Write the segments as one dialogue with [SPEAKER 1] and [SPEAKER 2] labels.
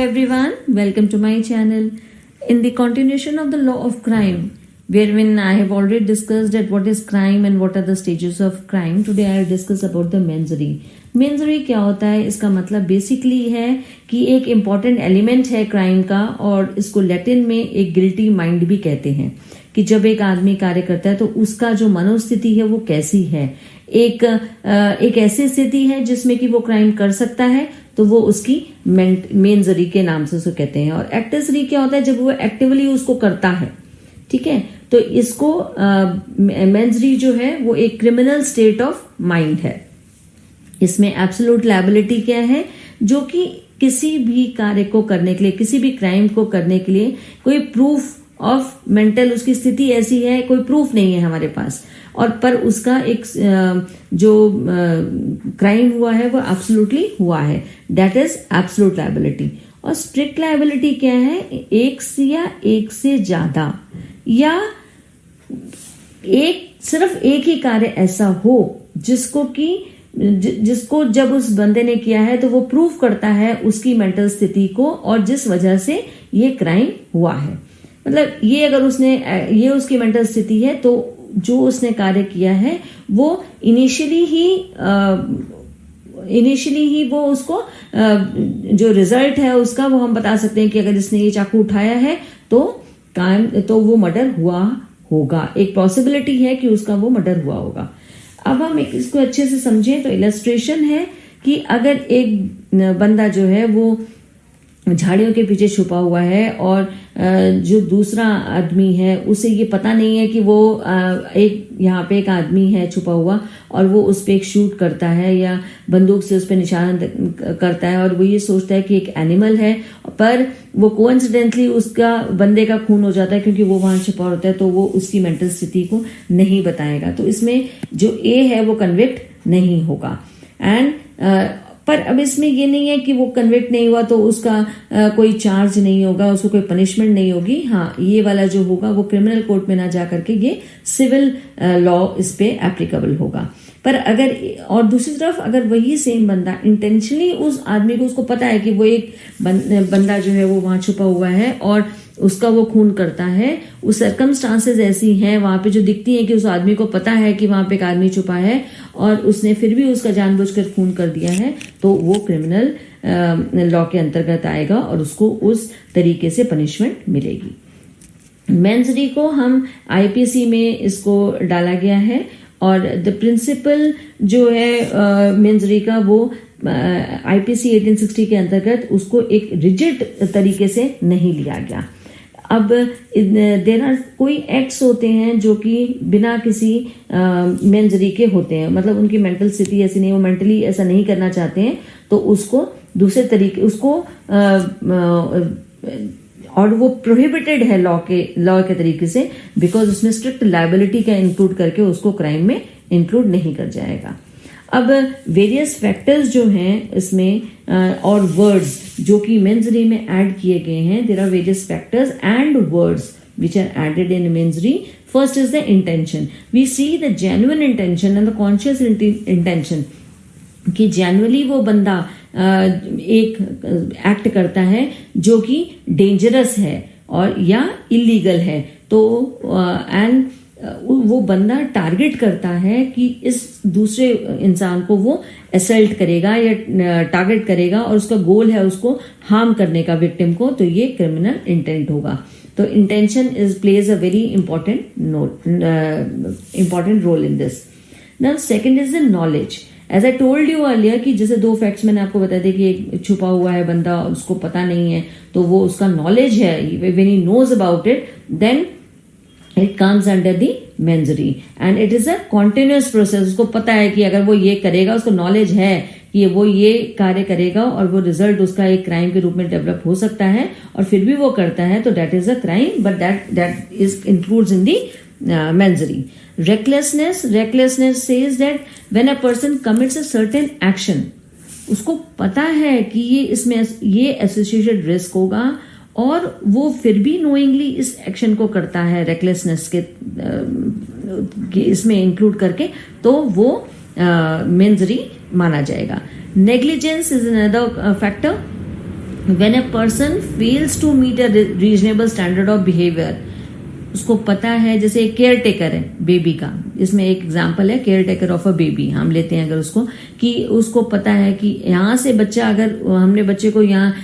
[SPEAKER 1] everyone, welcome to my channel. In the continuation of the law of crime, wherein I have already discussed that what is crime and what are the stages of crime, today I will discuss about the mens rea. Mens rea क्या होता है? इसका मतलब basically है कि एक important element है crime का, और इसको लैटिन में एक गिल्टी माइंड भी कहते हैं कि जब एक आदमी कार्य करता है तो उसका जो मनोस्थिति है वो कैसी है। एक ऐसी स्थिति है जिसमें कि वो क्राइम कर सकता है, तो वो उसकी मेंस रे के नाम से उसको कहते हैं। और एक्टस रे क्या होता है? जब वो एक्टिवली उसको करता है, ठीक है, तो इसको मेंस रे जो है वो एक क्रिमिनल स्टेट ऑफ माइंड है। इसमें एब्सोल्यूट लायबिलिटी क्या है? जो कि किसी भी कार्य को करने के लिए, किसी भी क्राइम को करने के लिए कोई प्रूफ ऑफ मेंटल उसकी स्थिति ऐसी है, कोई प्रूफ नहीं है हमारे पास, और पर उसका एक जो क्राइम हुआ है वो एब्सोल्युटली हुआ है, दैट इज एब्सोल्यूट लायबिलिटी। और स्ट्रिक्ट लायबिलिटी क्या है? एक से ज्यादा या सिर्फ एक ही कार्य ऐसा हो जिसको जब उस बंदे ने किया है तो वो प्रूफ करता है उसकी मेंटल स्थिति को, और जिस वजह से ये क्राइम हुआ है। मतलब ये अगर ये उसकी मेंटल स्थिति है, तो जो उसने कार्य किया है वो इनिशियली ही वो उसको जो रिजल्ट है उसका वो हम बता सकते हैं कि अगर इसने ये चाकू उठाया है तो वो मर्डर हुआ होगा। एक पॉसिबिलिटी है कि उसका वो मर्डर हुआ होगा। अब हम इसको अच्छे से समझें तो इलस्ट्रेशन है कि अगर एक बंदा जो है वो झाड़ियों के पीछे छुपा हुआ है और जो दूसरा आदमी है उसे ये पता नहीं है कि वो यहाँ पे एक आदमी है छुपा हुआ, और वो उस पर एक शूट करता है या बंदूक से उस पर निशाना करता है, और वो ये सोचता है कि एक एनिमल है, पर वो कोइंसिडेंटली उसका बंदे का खून हो जाता है क्योंकि वो वहां छुपा होता है, तो वो उसकी मेंटल स्थिति को नहीं बताएगा। तो इसमें जो ए है वो कन्विक्ट नहीं होगा। पर अब इसमें ये नहीं है कि वो कन्विक्ट नहीं हुआ तो उसका कोई चार्ज नहीं होगा, उसको कोई पनिशमेंट नहीं होगी। हाँ, ये वाला जो होगा वो क्रिमिनल कोर्ट में ना जा करके ये सिविल लॉ इस पे एप्लीकेबल होगा। पर अगर और दूसरी तरफ अगर वही सेम बंदा इंटेंशनली उस आदमी को, उसको पता है कि वो एक बंदा जो है वो वहां छुपा हुआ है और उसका वो खून करता है, उस सर्कमस्टांसेस ऐसी हैं वहां पे जो दिखती हैं कि उस आदमी को पता है कि वहां पे एक आदमी छुपा है और उसने फिर भी उसका जानबूझकर खून कर दिया है, तो वो क्रिमिनल लॉ के अंतर्गत आएगा और उसको उस तरीके से पनिशमेंट मिलेगी। मेंस रे को हम आईपीसी में इसको डाला गया है, और द प्रिंसिपल जो है मेंस रे का वो आईपीसी 1860 के अंतर्गत उसको एक रिजिड तरीके से नहीं लिया गया। अब देयर आर कोई एक्ट्स होते हैं जो कि बिना किसी मेंस रे के होते हैं, मतलब उनकी मेंटल स्थिति ऐसी नहीं, वो मेंटली ऐसा नहीं करना चाहते हैं, तो उसको दूसरे तरीके और वो प्रोहिबिटेड है लॉ के तरीके से, बिकॉज उसमें स्ट्रिक्ट लायबिलिटी का इंक्लूड करके उसको क्राइम में इंक्लूड नहीं कर जाएगा। अब वेरियस फैक्टर्स जो हैं इसमें और वर्ड्स जो कि मेंस रे में ऐड किए गए हैं, there are various factors and words which are added in mens रे. First is the intention. We see the genuine intention and the conscious intention कि जेन्युइनली वो बंदा एक एक्ट करता है जो कि डेंजरस है और या इलीगल है, तो एंड वो बंदा टारगेट करता है कि इस दूसरे इंसान को वो असल्ट करेगा या टारगेट करेगा और उसका गोल है उसको हार्म करने का विक्टिम को, तो ये क्रिमिनल इंटेंट होगा। तो intention plays a very important role in this. Now second is the knowledge. As I told you earlier कि जैसे दो फैक्ट्स मैंने आपको बताया थे कि एक छुपा हुआ है बंदा, उसको पता नहीं है, तो वो उसका नॉलेज है, when he knows about it then it comes under the mens rea and it is a continuous process. उसको पता है कि अगर वो ये करेगा, उसको नॉलेज है कि वो ये कार्य करेगा और वो रिजल्ट उसका एक क्राइम के रूप में डेवलप हो सकता है, और फिर भी वो करता है, तो that is a crime, but that is includes in the mens rea. Recklessness says that when a person commits a certain action, उसको पता है कि ये एसोसिएटेड रिस्क होगा और वो फिर भी नोइंगली इस एक्शन को करता है रेकलेसनेस के इसमें इंक्लूड करके, तो वो मेंस रे माना जाएगा. Negligence is another factor when a person fails to meet a reasonable standard of behaviour, उसको पता है, जैसे एक केयर टेकर है बेबी का, इसमें एक एग्जांपल है care taker of a baby, हम लेते हैं अगर उसको, कि उसको पता है कि यहाँ से बच्चा, अगर हमने बच्चे को यहाँ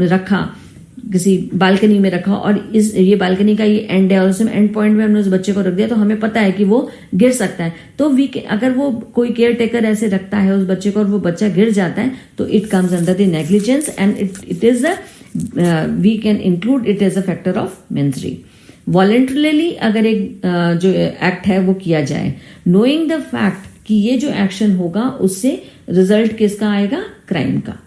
[SPEAKER 1] रखा, किसी बालकनी में रखा, और ये बालकनी का ये एंड है और उसमें एंड पॉइंट में हमने उस बच्चे को रख दिया, तो हमें पता है कि वो गिर सकता है। तो अगर वो कोई केयर टेकर ऐसे रखता है उस बच्चे को और वो बच्चा गिर जाता है, तो it comes under the negligence and it is we can include it as a factor of misery. Voluntarily अगर एक जो एक्ट है वो किया जाए, knowing the fact कि ये जो एक्शन होगा उससे रिजल्ट किसका आएगा, क्राइम का।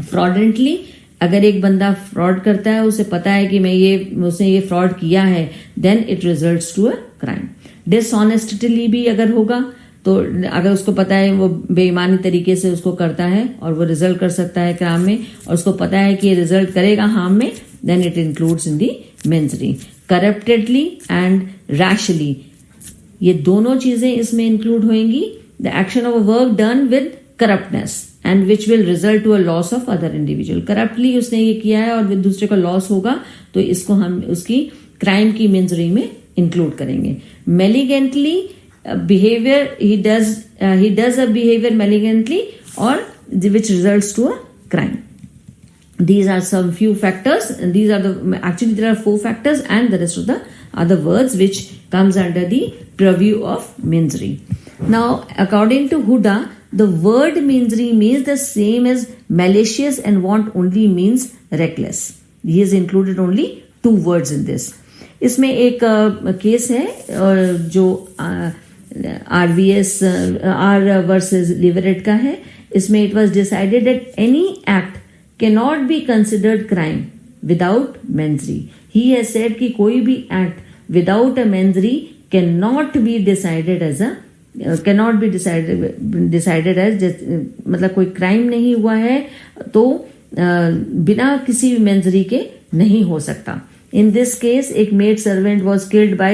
[SPEAKER 1] फ्रॉडेंटली अगर एक बंदा फ्रॉड करता है, उसे पता है कि उसने ये फ्रॉड किया है, then it results to a crime. Dishonestly भी अगर होगा, तो अगर उसको पता है वो बेईमानी तरीके से उसको करता है और वो रिजल्ट कर सकता है क्राइम में, और उसको पता है कि ये रिजल्ट करेगा हार्म में, then it includes in the misery. Corruptedly and rashly, ये दोनों चीजें इसमें इंक्लूड होंगी। The action of a work done with corruptness and which will result to a loss of other individual. Corruptly उसने ये किया है और दूसरे को लॉस होगा, तो इसको हम उसकी क्राइम की मिजरी में इंक्लूड करेंगे। मेलिगेंटली behavior, he does a behavior malignantly or which results to a crime. These are some few factors, and these are actually there are 4 factors and the rest of the other words which comes under the purview of misery. Now according to Huda, the word misery means the same as malicious and want only means reckless. He has included only 2 words in this. इसमें एक case है जो R versus लिवरेट का है। इसमें it was decided that any act can not be considered crime without mens rea. He has said कि कोई भी act without a mens rea can not be decided as मतलब कोई क्राइम नहीं हुआ है तो बिना किसी मेंजरी के नहीं हो सकता। In this case, एक maid servant was killed by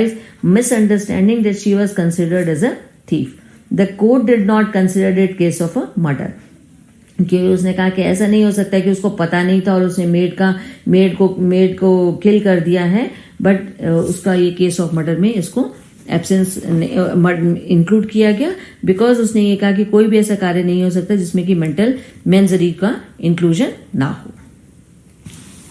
[SPEAKER 1] misunderstanding that she was considered as a thief. The court did not consider it case of a murder. क्योंकि उसने कहा कि ऐसा नहीं हो सकता कि उसको पता नहीं था और उसने मेड को किल कर दिया है, बट उसका ये केस ऑफ मर्डर में इसको एब्सेंस इंक्लूड किया गया, बिकॉज उसने ये कहा कि कोई भी ऐसा कार्य नहीं हो सकता जिसमें कि मेंटल मेंजरी का इंक्लूजन ना हो।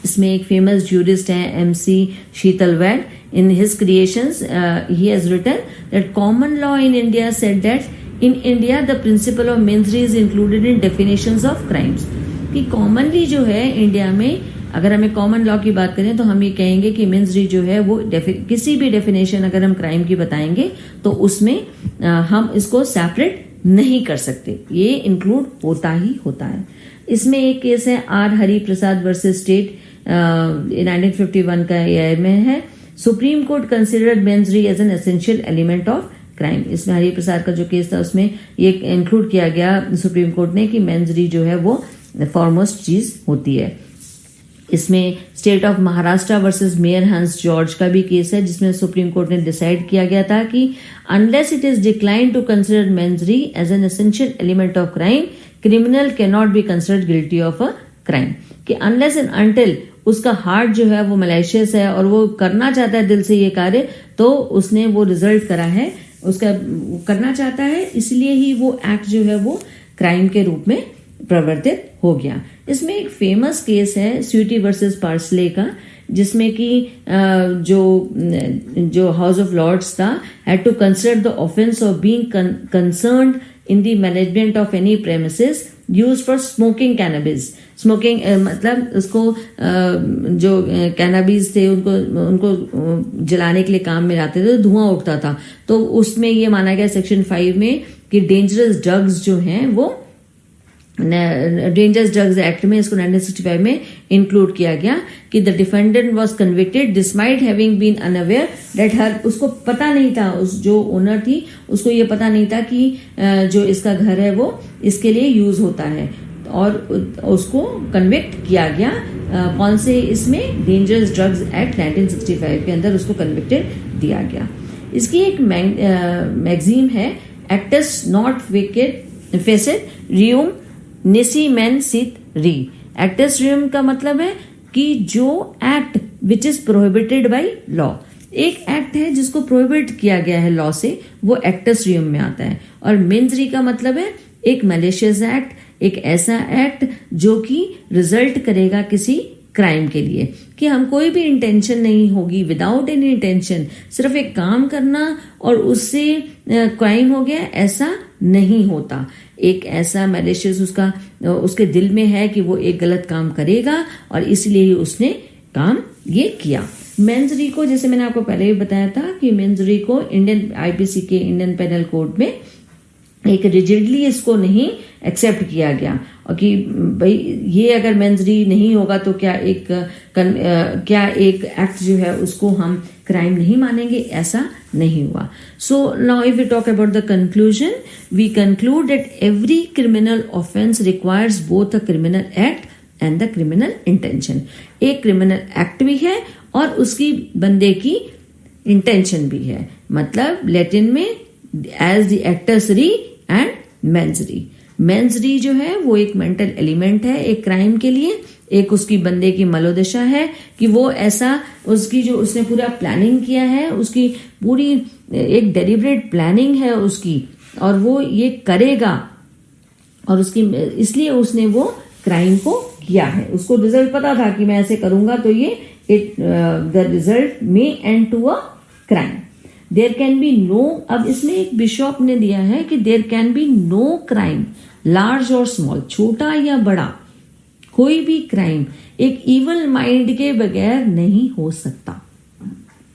[SPEAKER 1] इसमें एक फेमस ज्यूरिस्ट है MC Setalvad. In his creations he has written that common law in India said that in India the principle of misery is included in definitions of crimes. कि commonly जो है India में, अगर हमें common law की बात करें तो हम ये कहेंगे कि मिजरी जो है वो किसी भी डेफिनेशन अगर हम क्राइम की बताएंगे तो उसमें हम इसको सेपरेट नहीं कर सकते, ये इंक्लूड होता ही होता है। इसमें एक केस है R Hari Prasad versus state 1951 का ईयर में है। Supreme Court considered mens rea as an essential element of crime. इसमें हरि प्रसाद का जो केस था उसमें ये इंक्लूड किया गया सुप्रीम कोर्ट ने कि मेंजरी जो है वो फॉरमोस्ट चीज होती है। इसमें state of Maharashtra versus mayor हंस जॉर्ज का भी केस है, जिसमें सुप्रीम कोर्ट ने डिसाइड किया गया था कि unless it is decline to consider mens rea as an essential element of crime, criminal can not be considered guilty of a crime. कि अनलेस एंड अनटिल उसका हार्ट जो है वो मलेशियस है और वो करना चाहता है दिल से ये कार्य, तो उसने वो रिजल्ट करा है, उसका करना चाहता है, इसलिए ही वो एक्ट जो है वो क्राइम के रूप में प्रवर्तित हो गया। इसमें एक फेमस केस है स्वीटी वर्सेस पार्सले का, जिसमें कि जो हाउस ऑफ लॉर्ड्स था had to consider the offence of being concerned in the management of any premises used for smoking cannabis. Smoking मतलब उसको जो कैनबिस थे उनको जलाने के लिए काम में लाते थे, तो धुआं उठता था, तो उसमें ये माना गया सेक्शन 5 में कि डेंजरस ड्रग्स जो हैं वो डेंजरस ड्रग्स एक्ट में इसको 1965 में इंक्लूड किया गया कि the defendant was convicted despite having been unaware that her, उसको पता नहीं था, उस जो ओनर थी उसको ये पता नहीं था कि जो इसका घर है वो इसके लिए यूज होता है, और उसको कन्विक्ट किया गया कौन से इसमें डेंजरस ड्रग्स एक्ट 1965 के अंदर उसको कन्विक्टेड दिया गया। इसकी एक मैगजीन है actus non facit reum nisi mens sit rea. Actus reus का मतलब है कि जो act which is prohibited by law, एक एक्ट है जिसको प्रोहिबिट किया गया है लॉ से, वो एक्टस रियम में आता है। और मेंस री का मतलब है एक मैलिशियस एक्ट, एक ऐसा एक्ट जो कि रिजल्ट करेगा किसी क्राइम के लिए, कि हम कोई भी इंटेंशन नहीं होगी, विदाउट एनी इंटेंशन सिर्फ एक काम करना और उससे क्राइम हो गया, ऐसा नहीं होता। एक ऐसा मैलिशियस उसके दिल में है कि वो एक गलत काम करेगा और इसलिए उसने काम ये किया। मेंस री को, जैसे मैंने आपको पहले भी बताया था कि मेंस री को इंडियन आईपीसी के इंडियन पेनल कोड में एक रिजिडली इसको नहीं एक्सेप्ट किया गया, और कि भाई ये अगर मेंस री नहीं होगा तो क्या एक एक्ट जो है उसको हम क्राइम नहीं मानेंगे, ऐसा नहीं हुआ। So now if we talk about the conclusion, we conclude that every criminal offence requires both a criminal act and the criminal intention. एक क्रिमिनल एक्ट भी है और उसकी बंदे की इंटेंशन भी है, मतलब लैटिन में as the actus reus and mens rea. Mens rea जो है वो एक मेंटल एलिमेंट है एक क्राइम के लिए, एक उसकी बंदे की मनोदशा है कि वो ऐसा, उसकी जो उसने पूरा प्लानिंग किया है, उसकी पूरी एक डेलिब्रेट प्लानिंग है उसकी, और वो ये करेगा और उसकी इसलिए उसने वो क्राइम को किया है। उसको रिजल्ट पता था कि मैं ऐसे करूंगा तो ये the result may end to a crime. There can be no, अब इसमें एक बिशॉप ने दिया है कि there can be no crime large or small, छोटा या बड़ा, कोई भी क्राइम एक इवल माइंड के बगैर नहीं हो सकता।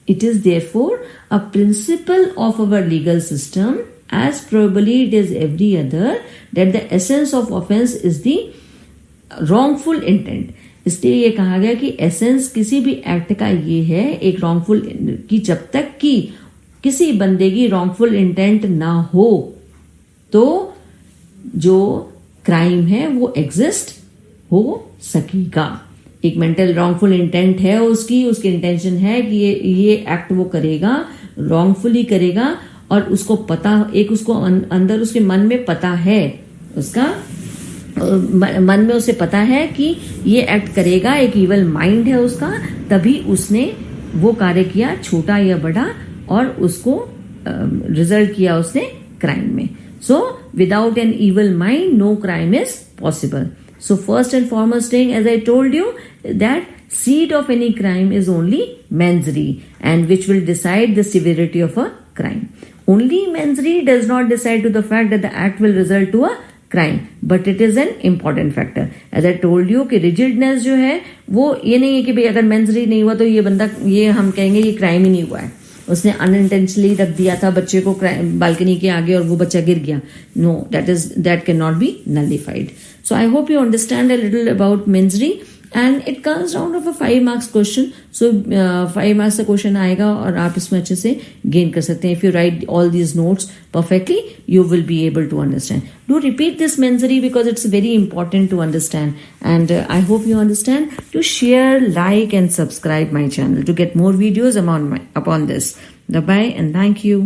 [SPEAKER 1] It is therefore a principle of our legal system as probably it is every other that the essence of offense is the wrongful intent। इसलिए ये कहा गया कि एसेंस किसी भी एक्ट का ये है एक रॉन्गफुल की, जब तक कि किसी बंदे की रॉन्गफुल इंटेंट ना हो तो जो क्राइम है वो एग्जिस्ट हो सकेगा। एक मेंटल रॉन्गफुल इंटेंट है उसकी इंटेंशन है कि ये एक्ट वो करेगा, रॉन्गफुली करेगा, और उसको पता, एक उसको अंदर उसके मन में पता है, उसका मन में उसे पता है कि ये एक्ट करेगा, एक इवल माइंड है उसका, तभी उसने वो कार्य किया, छोटा या बड़ा, और उसको रिजल्ट किया उसने क्राइम में। So without an evil mind no crime is possible. So first and foremost thing, as I told you, that seed of any crime is only mens rea, and which will decide the severity of a crime. Only mens rea does not decide to the fact that the act will result to a crime, but it is an important factor. As I told you कि rigidness जो है वो ये नहीं है कि भाई अगर mens rea नहीं हुआ तो ये बंदा, ये हम कहेंगे ये क्राइम ही नहीं हुआ है, उसने अनइंटेंशनली रख दिया था बच्चे को बालकनी के आगे और वो बच्चा गिर गया। No, that cannot be nullified. So I hope you understand a little about mens rea. And it comes down to a 5 marks question. So 5 marks का क्वेश्चन आएगा और आप इसमें अच्छे से गेन कर सकते हैं। If you write all these notes perfectly, you will be able to understand. Do repeat this mens rea because it's very important to understand. And I hope you understand. To share, like, and subscribe my channel to get more videos upon this. Bye bye and thank you.